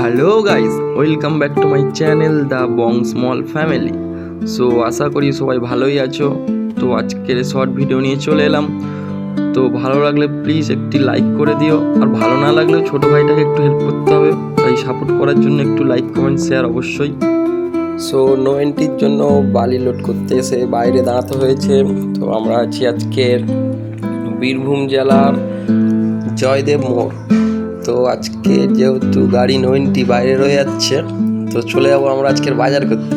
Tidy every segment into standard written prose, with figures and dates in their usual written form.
Hello guys, welcome back to my channel the Bong small family. So আশা করি সবাই ভালোই আছো। তো আজকের শর্ট ভিডিও নিয়ে চলে এলাম। তো ভালো লাগলে প্লিজ একটি লাইক করে দিও, আর ভালো না লাগলেও ছোটো ভাইটাকে একটু হেল্প করতে হবে, তাই সাপোর্ট করার জন্য একটু লাইক কমেন্ট শেয়ার অবশ্যই। সো নো এন্ট্রির জন্য বালি লোড করতে এসে বাইরে দাঁড়াতে হয়েছে। তো আমরা আছি আজকের বীরভূম জেলার জয়দেব মোড়। তো আজকে যেহেতু গাড়ি নো এন্ট্রি বাইরে রয়ে যাচ্ছে, তো চলে যাবো আমরা আজকের বাজার করতে।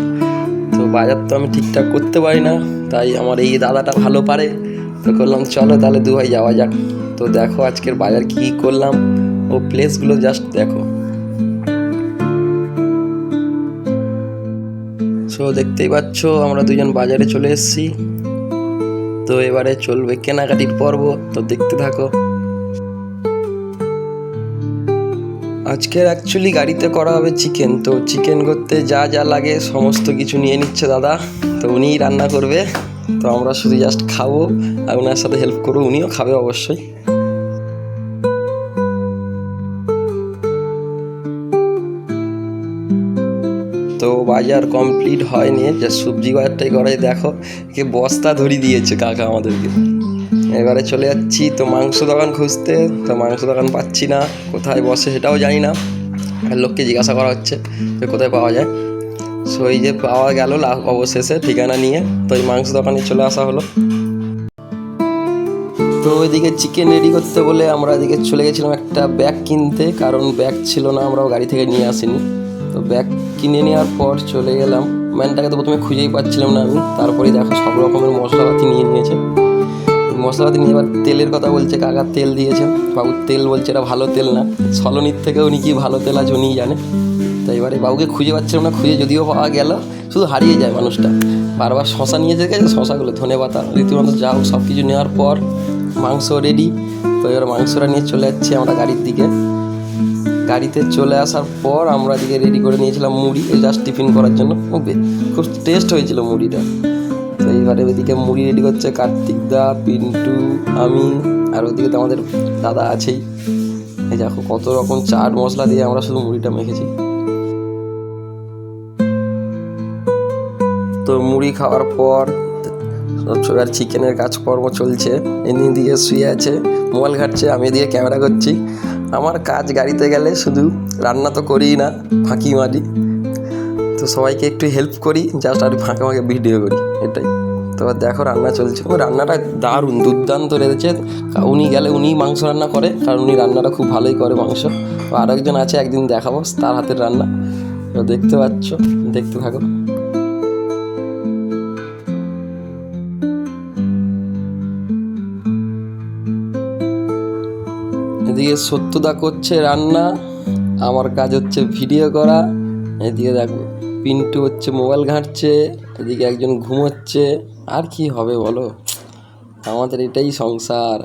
তো বাজার তো আমি ঠিকঠাক করতে পারি না, তাই আমার এই দাদাটা ভালো পারে। তো করলাম চলো তাহলে দু ভাই যাওয়া যাক। তো দেখো আজকের বাজার কী করলাম, ও প্লেসগুলো জাস্ট দেখো। সো দেখতেই পাচ্ছ আমরা দুজন বাজারে চলে এসেছি। তো এবারে চলবে কেনাকাটির পর্ব, তো দেখতে থাকো। আজকের অ্যাকচুয়ালি গাড়িতে করা হবে চিকেন। তো চিকেন করতে যা যা লাগে সমস্ত কিছু নিয়ে নিচ্ছে দাদা। তো উনিই রান্না করবে, তো আমরা শুধু জাস্ট খাবো আর ওনার সাথে হেল্প করবো, উনিও খাবে অবশ্যই। তো বাজার কমপ্লিট হয়নি, যে সবজি বাজারটাই করাই। দেখো কে বস্তা ধরিয়ে দিয়েছে কাকা আমাদেরকে। এবারে চলে যাচ্ছি তো মাংস দোকান খুঁজতে। তো মাংস দোকান পাচ্ছি না, কোথায় বসে সেটাও জানি না। আর লোককে জিজ্ঞাসা করা হচ্ছে যে কোথায় পাওয়া যায়। সো এই যে পাওয়া গেল অবশেষে ঠিকানা নিয়ে। তো এই মাংস দোকানে চলে আসা হলো। তো ওইদিকে চিকেন রেডি করতে বলে আমরা এদিকে চলে গেছিলাম একটা ব্যাগ কিনতে, কারণ ব্যাগ ছিল না, আমরাও গাড়ি থেকে নিয়ে আসিনি। তো ব্যাগ কিনে নেওয়ার পর চলে গেলাম। ম্যানটাকে তো প্রথমে খুঁজেই পাচ্ছিলাম না আমি, তারপরেই দেখো সব রকমের মশলাপাতি নিয়ে নিয়েছে। মশলাপাতি নিয়ে এবার তেলের কথা বলছে, কাকা তেল দিয়েছে। বাবু তেল বলছে এটা ভালো তেল না, সলনির থেকে উনি কি ভালো তেল আছে উনিই জানে। তো এবারে বাবুকে খুঁজে পাচ্ছিলাম না, খুঁজে যদিও পাওয়া গেল, শুধু হারিয়ে যায় মানুষটা। বারবার শশা নিয়ে যেতে গেছে, শশাগুলো ধনে পাতা রীতিমতো যাও সব কিছু নেওয়ার পর মাংস রেডি। তো এবার মাংসটা নিয়ে চলে যাচ্ছি আমরা গাড়ির দিকে। গাড়িতে চলে আসার পর আমরা দিকে রেডি করে নিয়েছিলাম মুড়ি, জাস্ট টিফিন করার জন্য। খুব টেস্ট হয়েছিল মুড়িটা। তো এইবারে ওইদিকে মুড়ি রেডি করছে কার্তিক দা, পিন্টু, আমি, আর ওইদিকে তো আমাদের দাদা আছেই। এই দেখো কত রকম চাট মশলা দিয়ে আমরা শুধু মুড়িটা মেখেছি। তো মুড়ি খাওয়ার পর আর চিকেনের কাজকর্ম চলছে। এমনি দিয়ে শুয়ে আছে, মোবাইল ঘাটছে, আমি এদিকে ক্যামেরা করছি। আমার কাজ গাড়িতে গেলে শুধু রান্না তো করিই না, ফাঁকি মারি। তো সবাইকে একটু হেল্প করি, জাস্ট আর ফাঁকে ফাঁকে ভিডিও করি, এটাই। তো দেখো রান্না চলছে, রান্নাটা দারুণ দুর্দান্ত রেঁধেছে। উনি গেলে উনিই মাংস রান্না করে, কারণ উনি রান্নাটা খুব ভালোই করে মাংস। তো আরও একজন আছে, একদিন দেখাবো তার হাতের রান্না। তো দেখতে পাচ্ছ, দেখতে থাকো। এদিকে সত্যদা করছে রান্না, আমার কাজ হচ্ছে ভিডিও করা। এদিকে দেখো পিন্টু হচ্ছে মোবাইল ঘাঁটছে, এদিকে একজন ঘুমোচ্ছে। আর কি হবে বলো, আমাদের এটাই সংসার।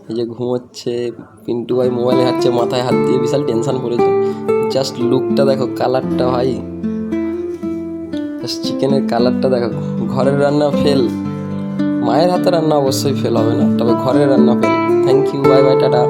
এই যে ঘুমোচ্ছে পিন্টু ভাই, মোবাইল ঘাঁটছে, মাথায় হাত দিয়ে বিশাল টেনশন পড়েছে। জাস্ট লুকটা দেখো, কালারটা ভাই, জাস্ট চিকেনের কালারটা দেখো। ঘরের রান্না ফেল, মায়ের হাতে রান্না অবশ্যই ফেল হবে না, তবে ঘরের রান্না fail. Thank you, bye bye, tata.